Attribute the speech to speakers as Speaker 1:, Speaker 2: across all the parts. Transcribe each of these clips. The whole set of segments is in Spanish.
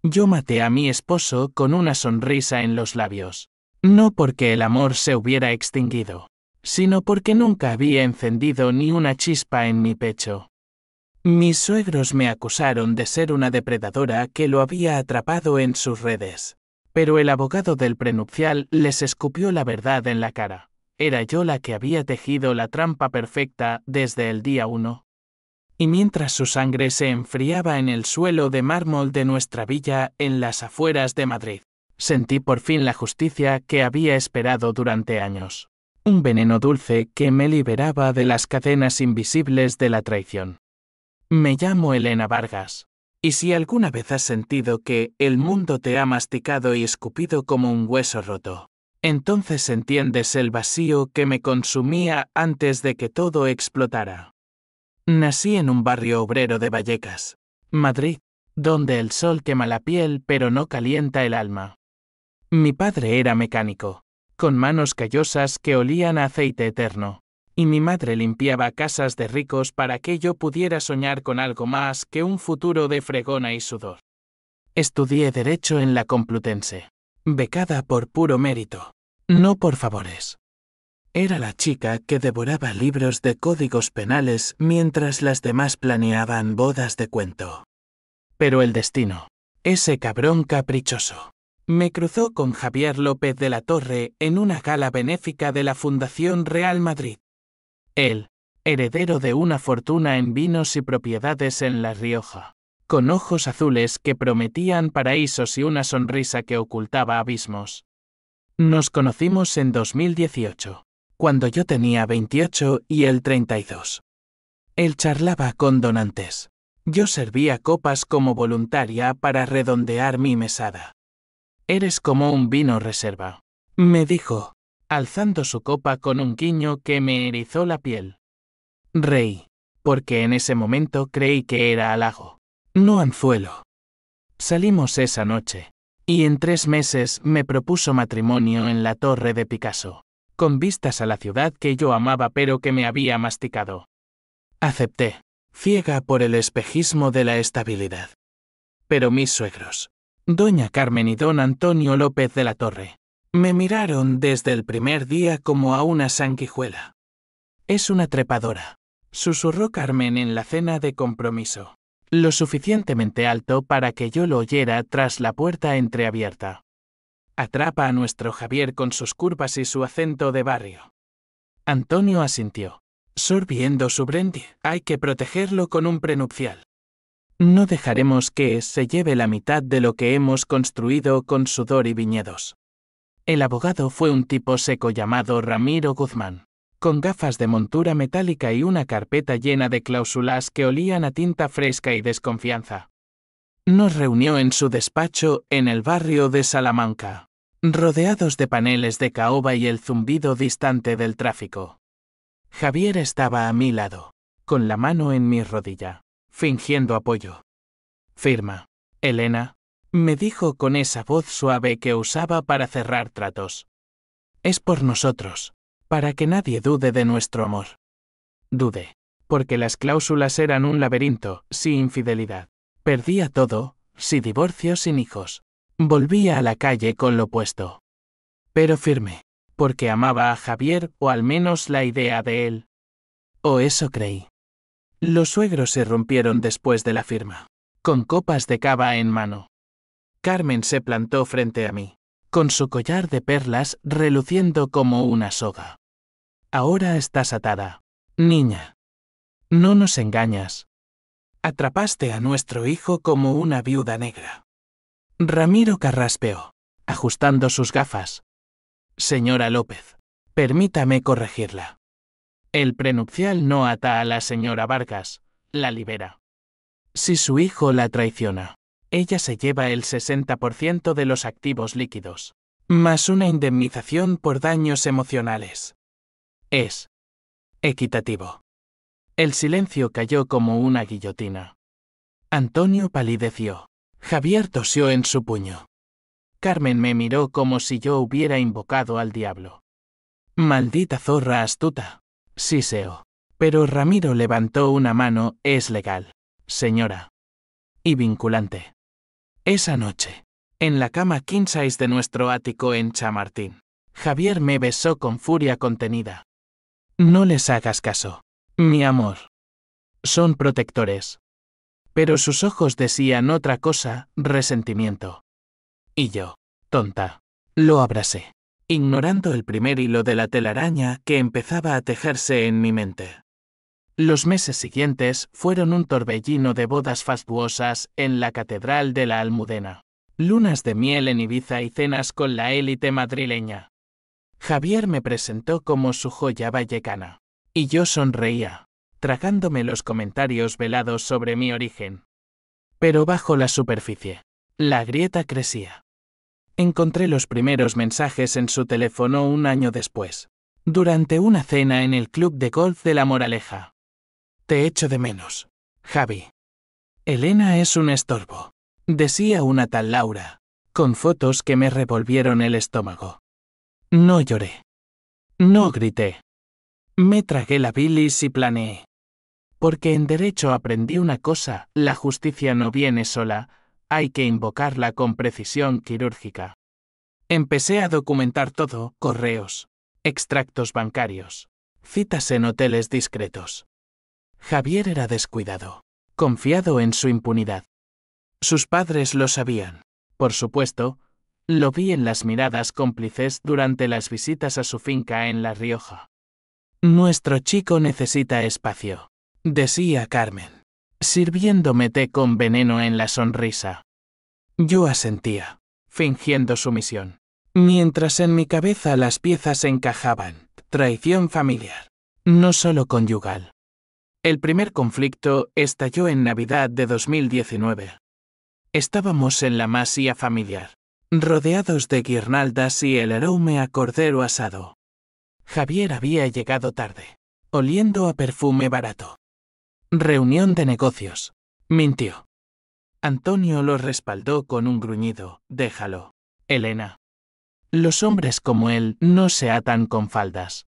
Speaker 1: Yo maté a mi esposo con una sonrisa en los labios. No porque el amor se hubiera extinguido, sino porque nunca había encendido ni una chispa en mi pecho. Mis suegros me acusaron de ser una depredadora que lo había atrapado en sus redes. Pero el abogado del prenupcial les escupió la verdad en la cara. Era yo la que había tejido la trampa perfecta desde el día 1. Y mientras su sangre se enfriaba en el suelo de mármol de nuestra villa en las afueras de Madrid, sentí por fin la justicia que había esperado durante años. Un veneno dulce que me liberaba de las cadenas invisibles de la traición. Me llamo Elena Vargas. Y si alguna vez has sentido que el mundo te ha masticado y escupido como un hueso roto, entonces entiendes el vacío que me consumía antes de que todo explotara. Nací en un barrio obrero de Vallecas, Madrid, donde el sol quema la piel pero no calienta el alma. Mi padre era mecánico, con manos callosas que olían a aceite eterno, y mi madre limpiaba casas de ricos para que yo pudiera soñar con algo más que un futuro de fregona y sudor. Estudié Derecho en la Complutense, becada por puro mérito, no por favores. Era la chica que devoraba libros de códigos penales mientras las demás planeaban bodas de cuento. Pero el destino, ese cabrón caprichoso, me cruzó con Javier López de la Torre en una gala benéfica de la Fundación Real Madrid. Él, heredero de una fortuna en vinos y propiedades en La Rioja, con ojos azules que prometían paraísos y una sonrisa que ocultaba abismos. Nos conocimos en 2018, cuando yo tenía 28 y él 32. Él charlaba con donantes. Yo servía copas como voluntaria para redondear mi mesada. Eres como un vino reserva, me dijo, alzando su copa con un guiño que me erizó la piel. Reí, porque en ese momento creí que era halago, no anzuelo. Salimos esa noche, y en 3 meses me propuso matrimonio en la Torre de Picasso, con vistas a la ciudad que yo amaba pero que me había masticado. Acepté, ciega por el espejismo de la estabilidad. Pero mis suegros, doña Carmen y don Antonio López de la Torre, me miraron desde el primer día como a una sanguijuela. Es una trepadora, susurró Carmen en la cena de compromiso, lo suficientemente alto para que yo lo oyera tras la puerta entreabierta. Atrapa a nuestro Javier con sus curvas y su acento de barrio. Antonio asintió, sorbiendo su brandy. Hay que protegerlo con un prenupcial. No dejaremos que se lleve la mitad de lo que hemos construido con sudor y viñedos. El abogado fue un tipo seco llamado Ramiro Guzmán, con gafas de montura metálica y una carpeta llena de cláusulas que olían a tinta fresca y desconfianza. Nos reunió en su despacho en el barrio de Salamanca, rodeados de paneles de caoba y el zumbido distante del tráfico. Javier estaba a mi lado, con la mano en mi rodilla, fingiendo apoyo. Firma, Elena, me dijo con esa voz suave que usaba para cerrar tratos. Es por nosotros, para que nadie dude de nuestro amor. Dudé, porque las cláusulas eran un laberinto, sin infidelidad. Perdía todo, sin divorcio, sin hijos. Volvía a la calle con lo puesto. Pero firmé, porque amaba a Javier o al menos la idea de él. O eso creí. Los suegros se rompieron después de la firma, con copas de cava en mano. Carmen se plantó frente a mí, con su collar de perlas reluciendo como una soga. Ahora estás atada, niña. No nos engañas. Atrapaste a nuestro hijo como una viuda negra. Ramiro carraspeó, ajustando sus gafas. Señora López, permítame corregirla. El prenupcial no ata a la señora Vargas, la libera. Si su hijo la traiciona, ella se lleva el 60% de los activos líquidos, más una indemnización por daños emocionales. Es equitativo. El silencio cayó como una guillotina. Antonio palideció. Javier tosió en su puño. Carmen me miró como si yo hubiera invocado al diablo. Maldita zorra astuta. Siseo. Pero Ramiro levantó una mano. Es legal, señora. Y vinculante. Esa noche, en la cama king size de nuestro ático en Chamartín, Javier me besó con furia contenida. No les hagas caso, mi amor. Son protectores. Pero sus ojos decían otra cosa, resentimiento. Y yo, tonta, lo abracé, ignorando el primer hilo de la telaraña que empezaba a tejerse en mi mente. Los meses siguientes fueron un torbellino de bodas fastuosas en la Catedral de la Almudena, lunas de miel en Ibiza y cenas con la élite madrileña. Javier me presentó como su joya vallecana, y yo sonreía, tragándome los comentarios velados sobre mi origen. Pero bajo la superficie, la grieta crecía. Encontré los primeros mensajes en su teléfono un año después, durante una cena en el club de golf de La Moraleja. Te echo de menos, Javi. Elena es un estorbo, decía una tal Laura, con fotos que me revolvieron el estómago. No lloré. No grité. Me tragué la bilis y planeé. Porque en derecho aprendí una cosa, la justicia no viene sola, hay que invocarla con precisión quirúrgica. Empecé a documentar todo, correos, extractos bancarios, citas en hoteles discretos. Javier era descuidado, confiado en su impunidad. Sus padres lo sabían, por supuesto. Lo vi en las miradas cómplices durante las visitas a su finca en La Rioja. Nuestro chico necesita espacio, decía Carmen, sirviéndome té con veneno en la sonrisa. Yo asentía, fingiendo sumisión, mientras en mi cabeza las piezas encajaban. Traición familiar, no solo conyugal. El primer conflicto estalló en Navidad de 2019. Estábamos en la masía familiar, rodeados de guirnaldas y el aroma a cordero asado. Javier había llegado tarde, oliendo a perfume barato. Reunión de negocios, mintió. Antonio lo respaldó con un gruñido, déjalo, Elena. Los hombres como él no se atan con faldas.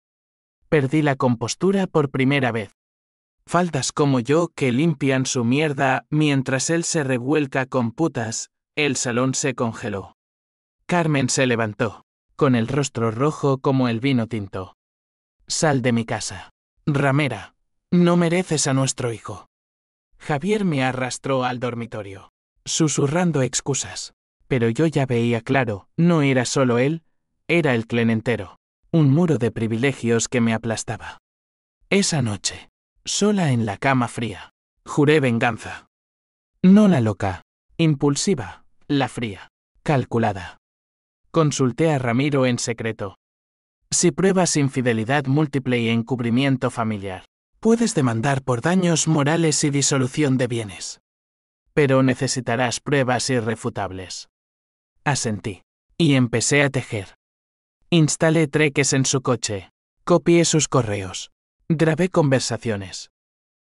Speaker 1: Perdí la compostura por primera vez. Faldas como yo que limpian su mierda mientras él se revuelca con putas, el salón se congeló. Carmen se levantó, con el rostro rojo como el vino tinto. Sal de mi casa, ramera, no mereces a nuestro hijo. Javier me arrastró al dormitorio, susurrando excusas, pero yo ya veía claro, no era solo él, era el clan entero, un muro de privilegios que me aplastaba. Esa noche, sola en la cama fría, juré venganza. No la loca, impulsiva, la fría, calculada. Consulté a Ramiro en secreto. Si pruebas infidelidad múltiple y encubrimiento familiar, puedes demandar por daños morales y disolución de bienes. Pero necesitarás pruebas irrefutables. Asentí. Y empecé a tejer. Instalé treques en su coche. Copié sus correos. Grabé conversaciones.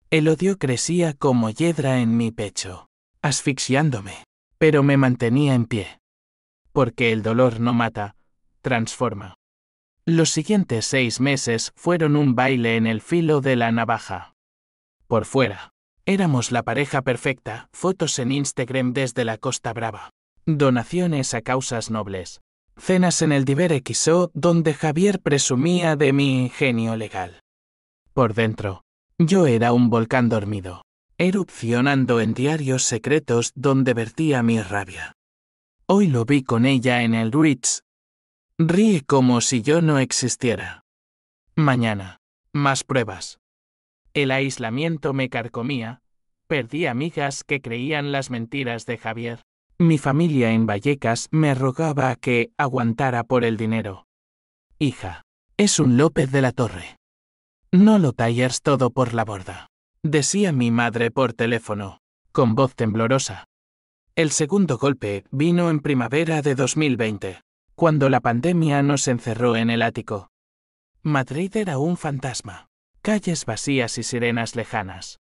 Speaker 1: El odio crecía como hiedra en mi pecho, asfixiándome, pero me mantenía en pie. Porque el dolor no mata, transforma. Los siguientes 6 meses fueron un baile en el filo de la navaja. Por fuera, éramos la pareja perfecta, fotos en Instagram desde la Costa Brava, donaciones a causas nobles, cenas en el Diver XO donde Javier presumía de mi ingenio legal. Por dentro, yo era un volcán dormido, erupcionando en diarios secretos donde vertía mi rabia. Hoy lo vi con ella en el Ritz. Ríe como si yo no existiera. Mañana, más pruebas. El aislamiento me carcomía, perdí amigas que creían las mentiras de Javier. Mi familia en Vallecas me rogaba que aguantara por el dinero. Hija, es un López de la Torre. No lo talles todo por la borda, decía mi madre por teléfono, con voz temblorosa. El segundo golpe vino en primavera de 2020, cuando la pandemia nos encerró en el ático. Madrid era un fantasma, calles vacías y sirenas lejanas.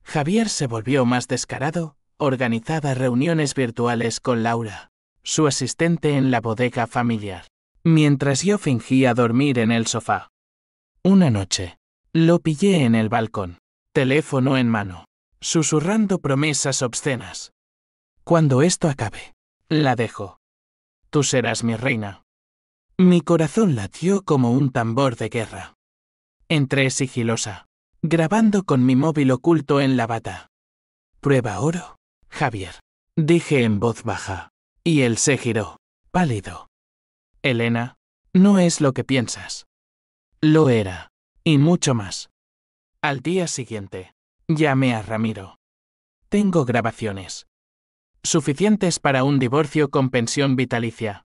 Speaker 1: Javier se volvió más descarado, organizaba reuniones virtuales con Laura, su asistente en la bodega familiar, mientras yo fingía dormir en el sofá. Una noche, lo pillé en el balcón, teléfono en mano, susurrando promesas obscenas. Cuando esto acabe, la dejo. Tú serás mi reina. Mi corazón latió como un tambor de guerra. Entré sigilosa, grabando con mi móvil oculto en la bata. Prueba oro, Javier, dije en voz baja, y él se giró, pálido. Elena, no es lo que piensas. Lo era, y mucho más. Al día siguiente, llamé a Ramiro. Tengo grabaciones. Suficientes para un divorcio con pensión vitalicia.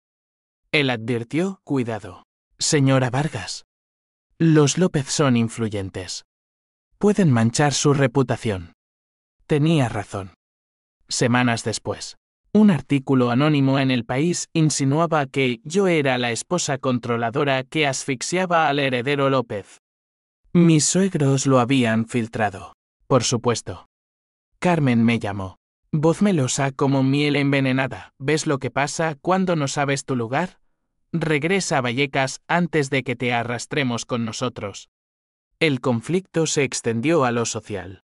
Speaker 1: Él advirtió, cuidado. Señora Vargas. Los López son influyentes. Pueden manchar su reputación. Tenía razón. Semanas después, un artículo anónimo en El País insinuaba que yo era la esposa controladora que asfixiaba al heredero López. Mis suegros lo habían filtrado, por supuesto. Carmen me llamó. Voz melosa como miel envenenada. ¿Ves lo que pasa cuando no sabes tu lugar? Regresa a Vallecas antes de que te arrastremos con nosotros. El conflicto se extendió a lo social.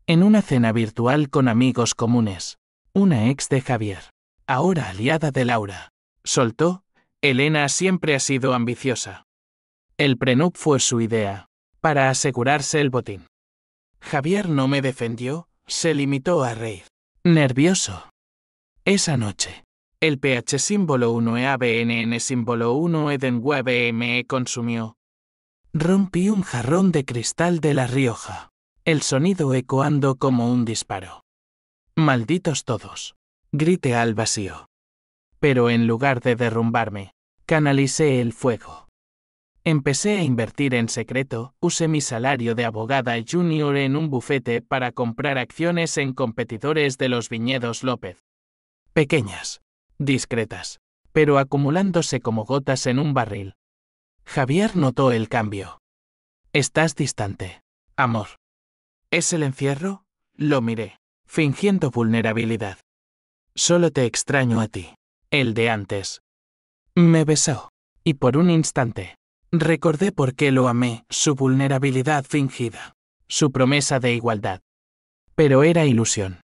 Speaker 1: En una cena virtual con amigos comunes, una ex de Javier, ahora aliada de Laura, soltó: Elena siempre ha sido ambiciosa. El prenup fue su idea, para asegurarse el botín. Javier no me defendió, se limitó a reír. Nervioso. Esa noche, el PH símbolo 1 EABNN símbolo 1 Edenweb me consumió. Rompí un jarrón de cristal de La Rioja, el sonido ecoando como un disparo. Malditos todos, grité al vacío. Pero en lugar de derrumbarme, canalicé el fuego. Empecé a invertir en secreto, usé mi salario de abogada junior en un bufete para comprar acciones en competidores de los viñedos López. Pequeñas, discretas, pero acumulándose como gotas en un barril. Javier notó el cambio. Estás distante, amor. ¿Es el encierro? Lo miré, fingiendo vulnerabilidad. Solo te extraño a ti, el de antes. Me besó, y por un instante, recordé por qué lo amé, su vulnerabilidad fingida, su promesa de igualdad. Pero era ilusión.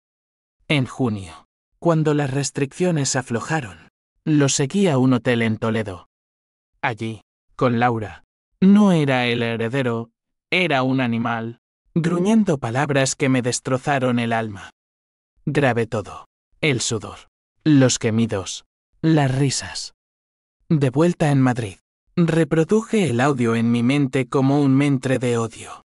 Speaker 1: En junio, cuando las restricciones aflojaron, lo seguí a un hotel en Toledo. Allí, con Laura. No era el heredero, era un animal, gruñendo palabras que me destrozaron el alma. Grabé todo: el sudor, los gemidos, las risas. De vuelta en Madrid, reproduje el audio en mi mente como un mentre de odio.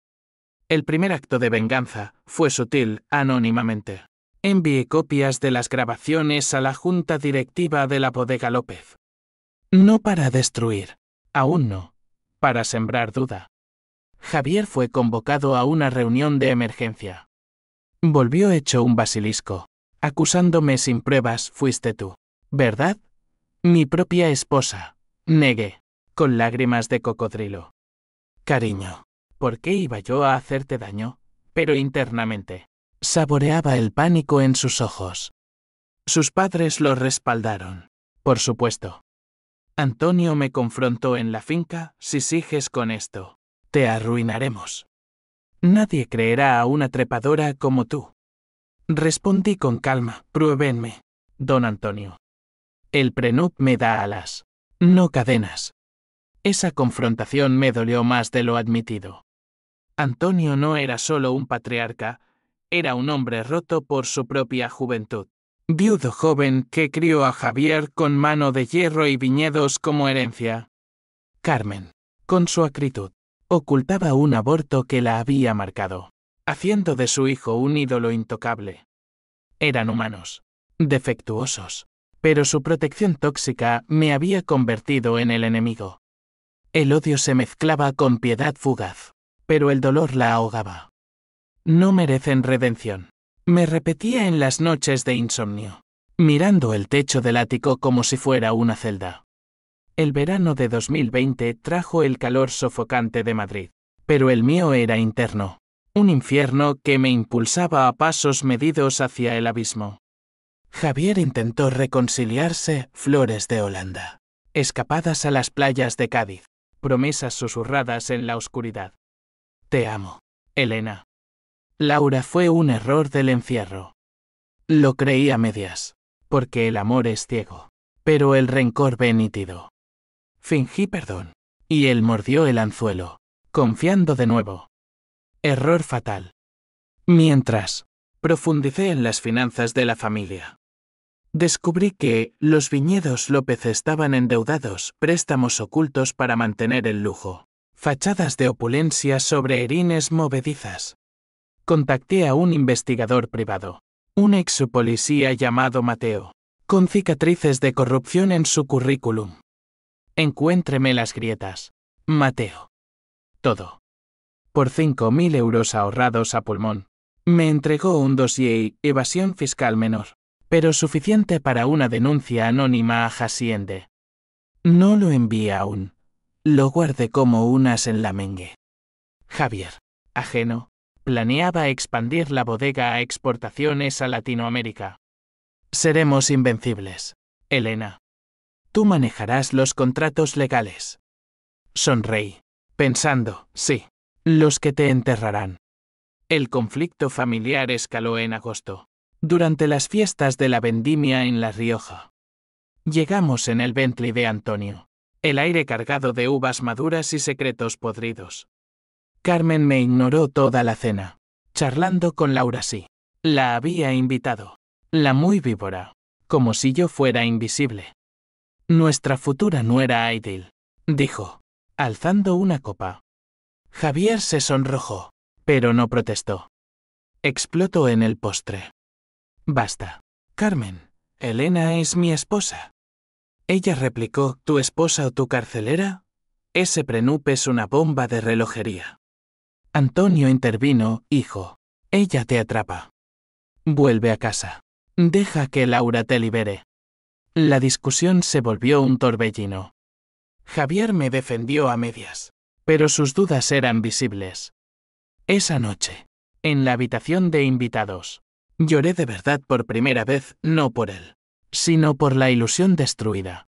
Speaker 1: El primer acto de venganza fue sutil, anónimamente. Envié copias de las grabaciones a la junta directiva de la bodega López. No para destruir, aún no, para sembrar duda. Javier fue convocado a una reunión de emergencia. Volvió hecho un basilisco, acusándome sin pruebas: fuiste tú, ¿verdad? Mi propia esposa, negué, con lágrimas de cocodrilo. Cariño, ¿por qué iba yo a hacerte daño? Pero internamente, saboreaba el pánico en sus ojos. Sus padres lo respaldaron, por supuesto. Antonio me confrontó en la finca: si sigues con esto, te arruinaremos. Nadie creerá a una trepadora como tú. Respondí con calma: pruébenme, don Antonio. El prenup me da alas, no cadenas. Esa confrontación me dolió más de lo admitido. Antonio no era solo un patriarca, era un hombre roto por su propia juventud. Viudo joven que crió a Javier con mano de hierro y viñedos como herencia. Carmen, con su acritud, ocultaba un aborto que la había marcado, haciendo de su hijo un ídolo intocable. Eran humanos, defectuosos, pero su protección tóxica me había convertido en el enemigo. El odio se mezclaba con piedad fugaz, pero el dolor la ahogaba. No merecen redención, me repetía en las noches de insomnio, mirando el techo del ático como si fuera una celda. El verano de 2020 trajo el calor sofocante de Madrid, pero el mío era interno, un infierno que me impulsaba a pasos medidos hacia el abismo. Javier intentó reconciliarse: flores de Holanda, escapadas a las playas de Cádiz, promesas susurradas en la oscuridad. Te amo, Elena. Laura fue un error del encierro. Lo creí a medias, porque el amor es ciego, pero el rencor ve nítido. Fingí perdón, y él mordió el anzuelo, confiando de nuevo. Error fatal. Mientras, profundicé en las finanzas de la familia. Descubrí que los viñedos López estaban endeudados, préstamos ocultos para mantener el lujo, fachadas de opulencia sobre erines movedizas. Contacté a un investigador privado, un ex policía llamado Mateo, con cicatrices de corrupción en su currículum. Encuéntreme las grietas, Mateo. Todo. Por 5.000 euros ahorrados a pulmón, me entregó un dossier evasión fiscal menor, pero suficiente para una denuncia anónima a Hacienda. No lo envié aún. Lo guardé como un as en la mengue. Javier, ajeno, planeaba expandir la bodega a exportaciones a Latinoamérica. Seremos invencibles, Elena. Tú manejarás los contratos legales. Sonreí, pensando, sí, los que te enterrarán. El conflicto familiar escaló en agosto, durante las fiestas de la vendimia en La Rioja. Llegamos en el Bentley de Antonio, el aire cargado de uvas maduras y secretos podridos. Carmen me ignoró toda la cena, charlando con Laura sí. La había invitado. La muy víbora, como si yo fuera invisible. Nuestra futura nuera Aidil, dijo, alzando una copa. Javier se sonrojó, pero no protestó. Explotó en el postre. Basta, Carmen, Elena es mi esposa. Ella replicó, ¿tu esposa o tu carcelera? Ese prenup es una bomba de relojería. Antonio intervino, hijo. Ella te atrapa. Vuelve a casa. Deja que Laura te libere. La discusión se volvió un torbellino. Javier me defendió a medias, pero sus dudas eran visibles. Esa noche, en la habitación de invitados, lloré de verdad por primera vez, no por él, sino por la ilusión destruida.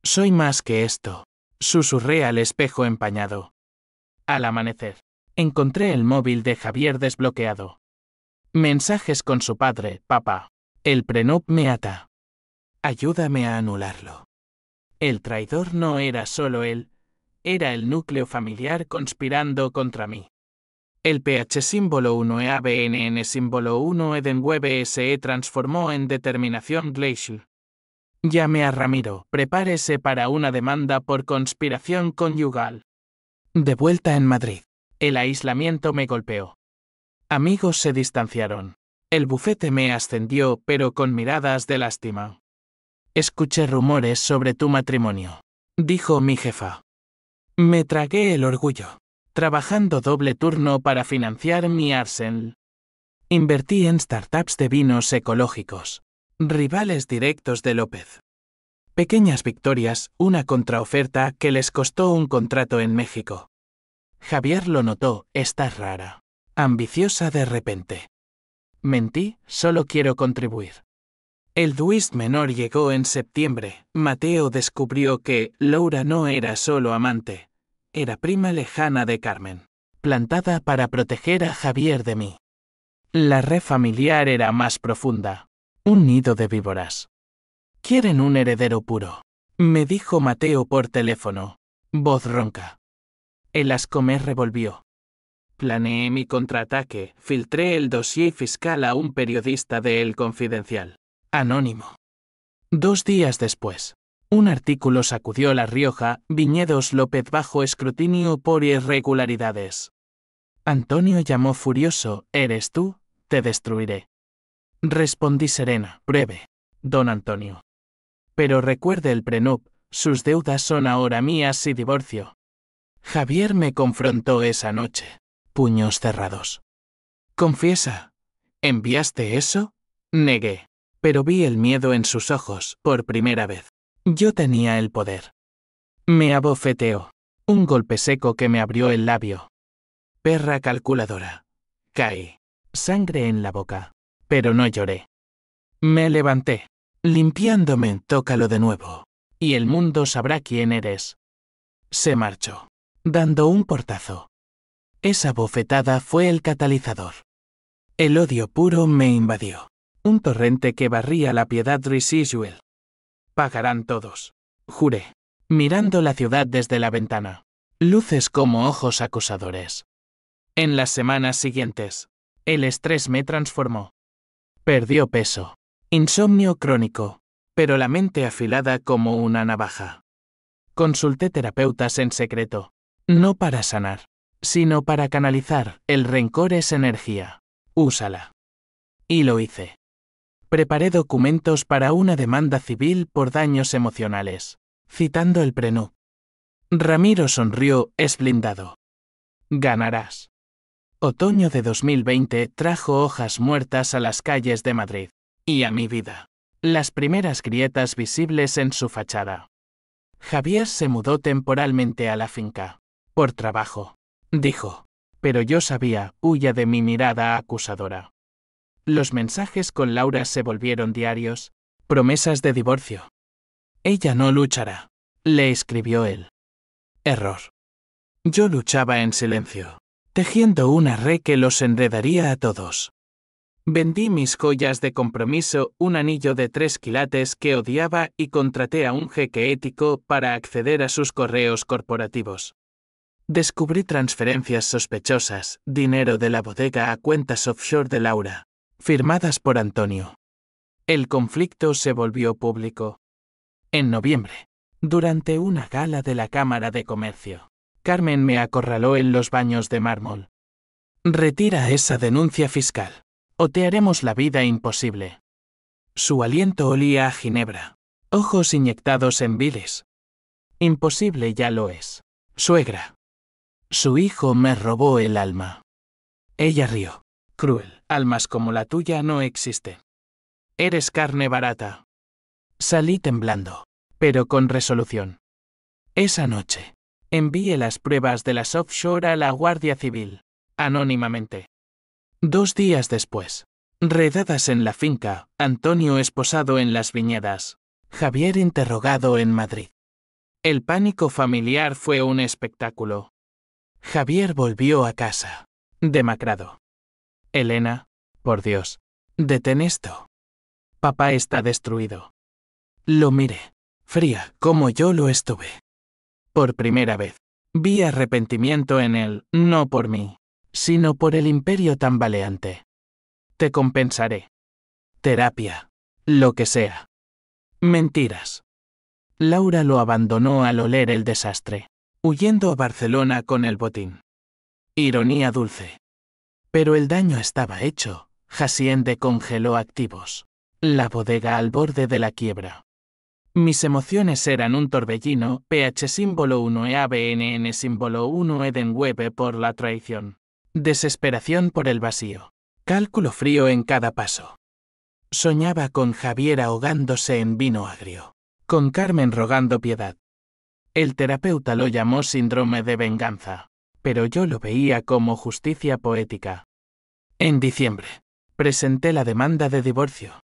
Speaker 1: Soy más que esto, susurré al espejo empañado. Al amanecer, encontré el móvil de Javier desbloqueado. Mensajes con su padre, papá. El prenup me ata. Ayúdame a anularlo. El traidor no era solo él, era el núcleo familiar conspirando contra mí. El PH símbolo 1 EABNN símbolo 1 Edenweb SE transformó en determinación Glacial. Llame a Ramiro, prepárese para una demanda por conspiración conyugal. De vuelta en Madrid, el aislamiento me golpeó. Amigos se distanciaron. El bufete me ascendió, pero con miradas de lástima. Escuché rumores sobre tu matrimonio, dijo mi jefa. Me tragué el orgullo, trabajando doble turno para financiar mi Arsenal. Invertí en startups de vinos ecológicos, rivales directos de López. Pequeñas victorias, una contraoferta que les costó un contrato en México. Javier lo notó, estás rara, ambiciosa de repente. Mentí, solo quiero contribuir. El twist menor llegó en septiembre. Mateo descubrió que Laura no era solo amante, era prima lejana de Carmen, plantada para proteger a Javier de mí. La red familiar era más profunda, un nido de víboras. Quieren un heredero puro, me dijo Mateo por teléfono, voz ronca. El asco me revolvió. Planeé mi contraataque, filtré el dossier fiscal a un periodista de El Confidencial. Anónimo. 2 días después, un artículo sacudió La Rioja, viñedos López bajo escrutinio por irregularidades. Antonio llamó furioso, ¿eres tú? Te destruiré. Respondí serena, breve, don Antonio. Pero recuerde el prenup, sus deudas son ahora mías y divorcio. Javier me confrontó esa noche, puños cerrados. Confiesa, ¿enviaste eso? Negué. Pero vi el miedo en sus ojos, por primera vez. Yo tenía el poder. Me abofeteó. Un golpe seco que me abrió el labio. Perra calculadora. Caí. Sangre en la boca. Pero no lloré. Me levanté. Limpiándome, tócalo de nuevo. Y el mundo sabrá quién eres. Se marchó, dando un portazo. Esa bofetada fue el catalizador. El odio puro me invadió. Un torrente que barría la piedad residual. Pagarán todos. Juré, mirando la ciudad desde la ventana. Luces como ojos acusadores. En las semanas siguientes, el estrés me transformó. Perdió peso. Insomnio crónico, pero la mente afilada como una navaja. Consulté terapeutas en secreto. No para sanar, sino para canalizar. El rencor es energía. Úsala. Y lo hice. Preparé documentos para una demanda civil por daños emocionales, citando el prenup. Ramiro sonrió, es blindado. Ganarás. Otoño de 2020 trajo hojas muertas a las calles de Madrid. Y a mi vida. Las primeras grietas visibles en su fachada. Javier se mudó temporalmente a la finca. Por trabajo. Dijo. Pero yo sabía, huya de mi mirada acusadora. Los mensajes con Laura se volvieron diarios. Promesas de divorcio. Ella no luchará. Le escribió él. Error. Yo luchaba en silencio, tejiendo una red que los enredaría a todos. Vendí mis joyas de compromiso, un anillo de 3 quilates que odiaba y contraté a un jeque ético para acceder a sus correos corporativos. Descubrí transferencias sospechosas, dinero de la bodega a cuentas offshore de Laura, firmadas por Antonio. El conflicto se volvió público. En noviembre, durante una gala de la Cámara de Comercio, Carmen me acorraló en los baños de mármol. Retira esa denuncia fiscal, o te haremos la vida imposible. Su aliento olía a ginebra, ojos inyectados en bilis. Imposible ya lo es. Suegra. Su hijo me robó el alma. Ella rió. Cruel. Almas como la tuya no existen. Eres carne barata. Salí temblando, pero con resolución. Esa noche, envié las pruebas de las offshore a la Guardia Civil, anónimamente. 2 días después, redadas en la finca, Antonio esposado en las viñedas, Javier interrogado en Madrid. El pánico familiar fue un espectáculo. Javier volvió a casa, demacrado. Elena, por Dios, detén esto. Papá está destruido. Lo miré, fría, como yo lo estuve. Por primera vez, vi arrepentimiento en él, no por mí, sino por el imperio tambaleante. Te compensaré. Terapia. Lo que sea. Mentiras. Laura lo abandonó al oler el desastre, huyendo a Barcelona con el botín. Ironía dulce. Pero el daño estaba hecho. Hacienda congeló activos. La bodega al borde de la quiebra. Mis emociones eran un torbellino, pH símbolo 1 e ABNN símbolo 1 Edenwebe por la traición. Desesperación por el vacío. Cálculo frío en cada paso. Soñaba con Javier ahogándose en vino agrio. Con Carmen rogando piedad. El terapeuta lo llamó síndrome de venganza, pero yo lo veía como justicia poética. En diciembre, presenté la demanda de divorcio.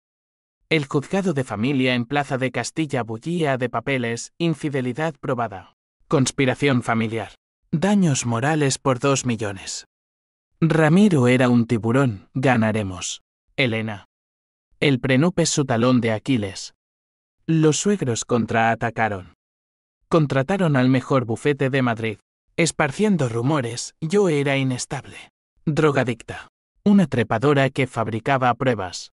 Speaker 1: El juzgado de familia en Plaza de Castilla bullía de papeles, infidelidad probada. Conspiración familiar. Daños morales por 2 millones. Ramiro era un tiburón, ganaremos. Elena. El prenup es su talón de Aquiles. Los suegros contraatacaron. Contrataron al mejor bufete de Madrid. Esparciendo rumores, yo era inestable. Drogadicta. Una trepadora que fabricaba pruebas.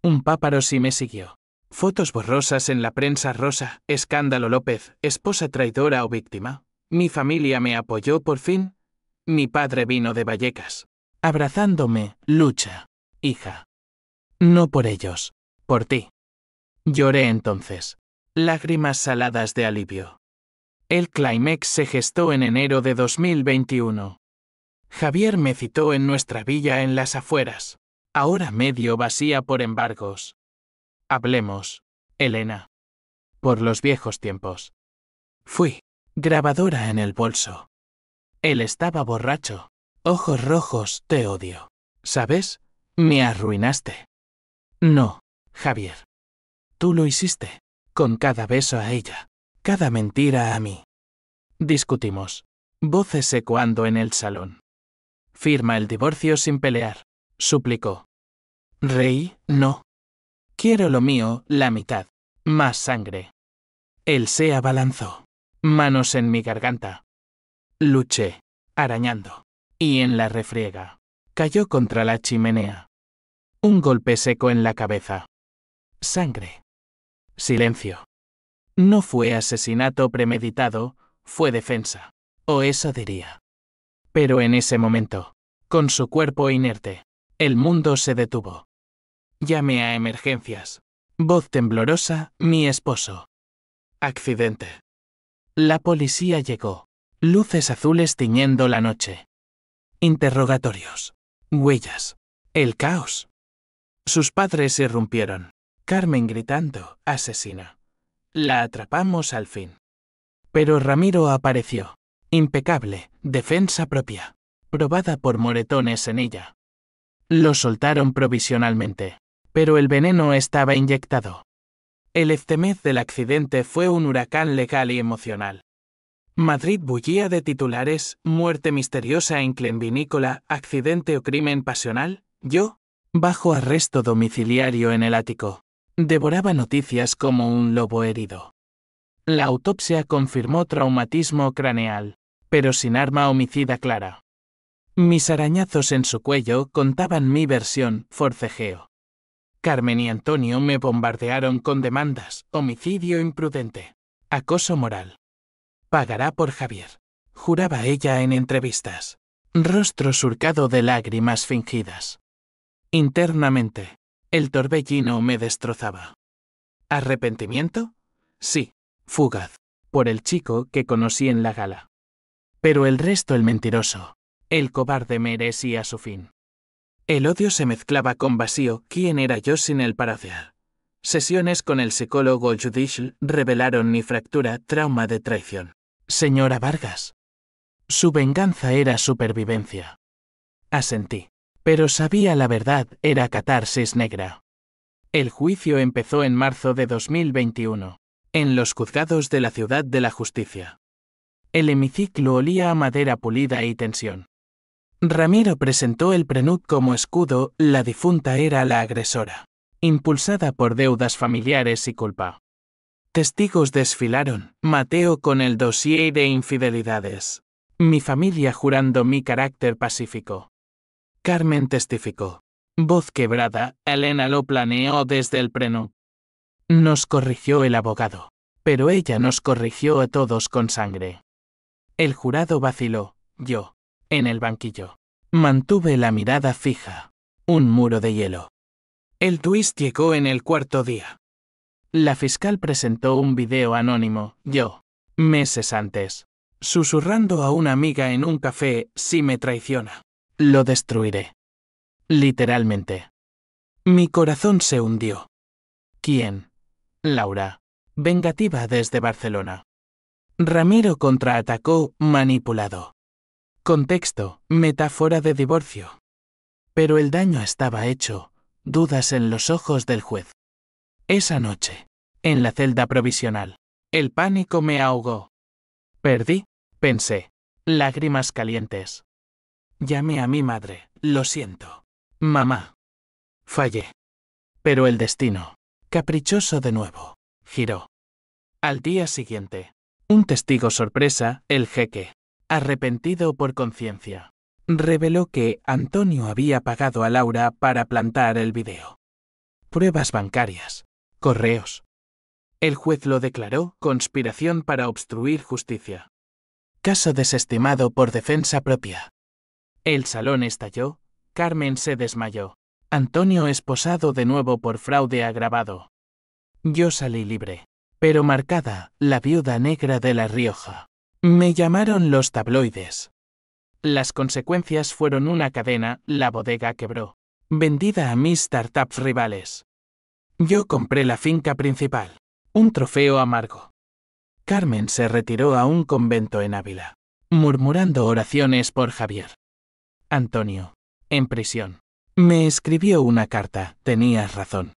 Speaker 1: Un páparo sí me siguió. Fotos borrosas en la prensa rosa, escándalo López, esposa traidora o víctima. Mi familia me apoyó por fin. Mi padre vino de Vallecas. Abrazándome, lucha, hija. No por ellos, por ti. Lloré entonces. Lágrimas saladas de alivio. El clímax se gestó en enero de 2021. Javier me citó en nuestra villa en las afueras, ahora medio vacía por embargos. Hablemos, Elena. Por los viejos tiempos. Fui, grabadora en el bolso. Él estaba borracho. Ojos rojos, te odio. ¿Sabes? Me arruinaste. No, Javier. Tú lo hiciste. Con cada beso a ella. Cada mentira a mí. Discutimos. Voces ecoando en el salón. Firma el divorcio sin pelear, suplicó. Reí, no. Quiero lo mío, la mitad. Más sangre. Él se abalanzó. Manos en mi garganta. Luché, arañando. Y en la refriega. Cayó contra la chimenea. Un golpe seco en la cabeza. Sangre. Silencio. No fue asesinato premeditado, fue defensa. O eso diría. Pero en ese momento, con su cuerpo inerte, el mundo se detuvo. Llamé a emergencias. Voz temblorosa, mi esposo. Accidente. La policía llegó. Luces azules tiñendo la noche. Interrogatorios. Huellas. El caos. Sus padres irrumpieron. Carmen gritando, asesina. La atrapamos al fin. Pero Ramiro apareció. Impecable, defensa propia. Probada por moretones en ella. Lo soltaron provisionalmente. Pero el veneno estaba inyectado. El eftemez del accidente fue un huracán legal y emocional. Madrid bullía de titulares, muerte misteriosa en Clenvinícola, accidente o crimen pasional. Yo, bajo arresto domiciliario en el ático, devoraba noticias como un lobo herido. La autopsia confirmó traumatismo craneal, pero sin arma homicida clara. Mis arañazos en su cuello contaban mi versión, forcejeo. Carmen y Antonio me bombardearon con demandas, homicidio imprudente, acoso moral. Pagará por Javier, juraba ella en entrevistas. Rostro surcado de lágrimas fingidas. Internamente, el torbellino me destrozaba. ¿Arrepentimiento? Sí, fugaz, por el chico que conocí en la gala. Pero el resto el mentiroso, el cobarde merecía su fin. El odio se mezclaba con vacío. ¿Quién era yo sin el paraciar? Sesiones con el psicólogo judicial revelaron mi fractura, trauma de traición. Señora Vargas. Su venganza era supervivencia. Asentí. Pero sabía la verdad, era catarsis negra. El juicio empezó en marzo de 2021, en los juzgados de la Ciudad de la Justicia. El hemiciclo olía a madera pulida y tensión. Ramiro presentó el prenud como escudo, la difunta era la agresora, impulsada por deudas familiares y culpa. Testigos desfilaron, Mateo con el dossier de infidelidades. Mi familia jurando mi carácter pacífico. Carmen testificó. Voz quebrada, Elena lo planeó desde el prenud. Nos corrigió el abogado, pero ella nos corrigió a todos con sangre. El jurado vaciló, yo, en el banquillo. Mantuve la mirada fija. Un muro de hielo. El twist llegó en el cuarto día. La fiscal presentó un video anónimo, yo, meses antes, susurrando a una amiga en un café, si me traiciona, lo destruiré. Literalmente. Mi corazón se hundió. ¿Quién? Laura. Vengativa desde Barcelona. Ramiro contraatacó, manipulado. Contexto, metáfora de divorcio. Pero el daño estaba hecho, dudas en los ojos del juez. Esa noche, en la celda provisional, el pánico me ahogó. Perdí, pensé, lágrimas calientes. Llamé a mi madre, lo siento. Mamá. Fallé. Pero el destino, caprichoso de nuevo, giró. Al día siguiente, un testigo sorpresa, el jeque, arrepentido por conciencia, reveló que Antonio había pagado a Laura para plantar el video. Pruebas bancarias, correos. El juez lo declaró conspiración para obstruir justicia. Caso desestimado por defensa propia. El salón estalló, Carmen se desmayó. Antonio esposado de nuevo por fraude agravado. Yo salí libre, pero marcada, la viuda negra de La Rioja. Me llamaron los tabloides. Las consecuencias fueron una cadena, la bodega quebró. Vendida a mis startups rivales. Yo compré la finca principal. Un trofeo amargo. Carmen se retiró a un convento en Ávila, murmurando oraciones por Javier. Antonio, en prisión. Me escribió una carta, tenías razón.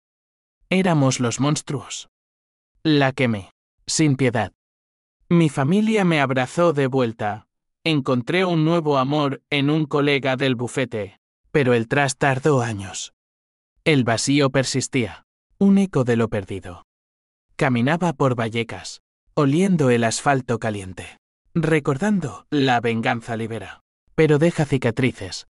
Speaker 1: Éramos los monstruos. La quemé, sin piedad. Mi familia me abrazó de vuelta. Encontré un nuevo amor en un colega del bufete, pero el tras tardó años. El vacío persistía, un eco de lo perdido. Caminaba por Vallecas, oliendo el asfalto caliente, recordando, la venganza libera, pero deja cicatrices.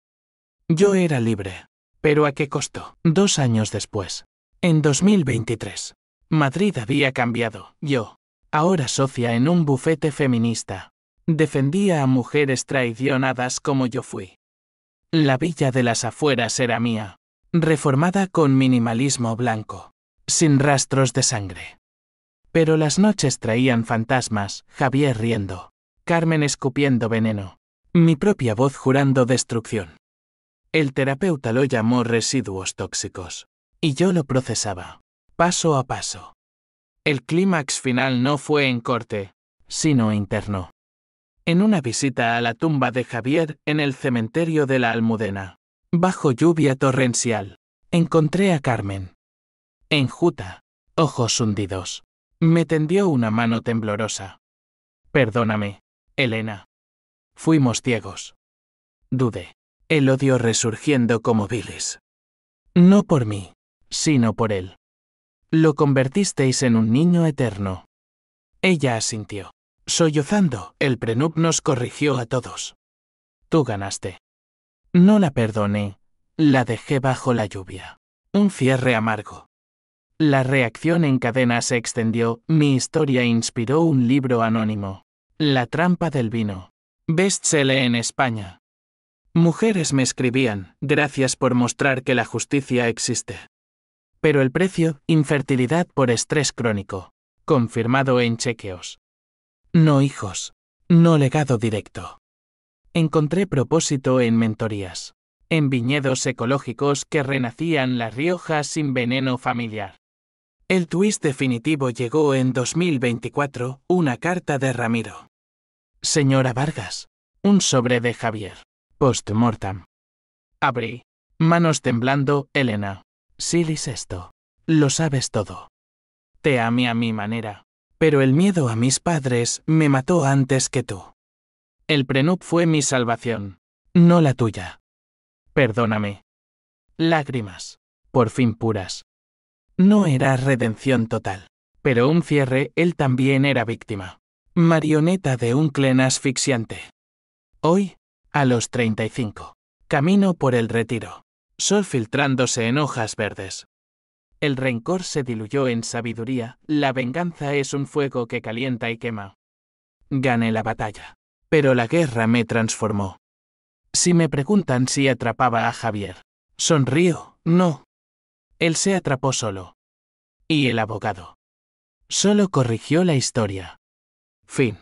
Speaker 1: Yo era libre, pero ¿a qué costo? 2 años después, en 2023, Madrid había cambiado. Yo, ahora socia en un bufete feminista, defendía a mujeres traicionadas como yo fui. La villa de las afueras era mía, reformada con minimalismo blanco, sin rastros de sangre. Pero las noches traían fantasmas, Javier riendo, Carmen escupiendo veneno, mi propia voz jurando destrucción. El terapeuta lo llamó residuos tóxicos, y yo lo procesaba, paso a paso. El clímax final no fue en corte, sino interno. En una visita a la tumba de Javier en el cementerio de la Almudena, bajo lluvia torrencial, encontré a Carmen. Enjuta, ojos hundidos. Me tendió una mano temblorosa. Perdóname, Elena. Fuimos ciegos. Dudé. El odio resurgiendo como bilis. No por mí, sino por él. Lo convertisteis en un niño eterno. Ella asintió. Sollozando, el prenup nos corrigió a todos. Tú ganaste. No la perdoné. La dejé bajo la lluvia. Un cierre amargo. La reacción en cadena se extendió. Mi historia inspiró un libro anónimo. La trampa del vino. Bestseller en España. Mujeres me escribían, gracias por mostrar que la justicia existe. Pero el precio, infertilidad por estrés crónico. Confirmado en chequeos. No hijos. No legado directo. Encontré propósito en mentorías. En viñedos ecológicos que renacían La Rioja sin veneno familiar. El twist definitivo llegó en 2024, una carta de Ramiro. Señora Vargas. Un sobre de Javier. Post-mortem. Abrí. Manos temblando, Elena. Silis esto. Lo sabes todo. Te amé a mi manera. Pero el miedo a mis padres me mató antes que tú. El prenup fue mi salvación. No la tuya. Perdóname. Lágrimas. Por fin puras. No era redención total. Pero un cierre, él también era víctima. Marioneta de un clen asfixiante. Hoy, a los 35. Camino por el retiro. Sol filtrándose en hojas verdes. El rencor se diluyó en sabiduría, la venganza es un fuego que calienta y quema. Gané la batalla. Pero la guerra me transformó. Si me preguntan si atrapaba a Javier, sonrío, no. Él se atrapó solo. Y el abogado. Solo corrigió la historia. Fin.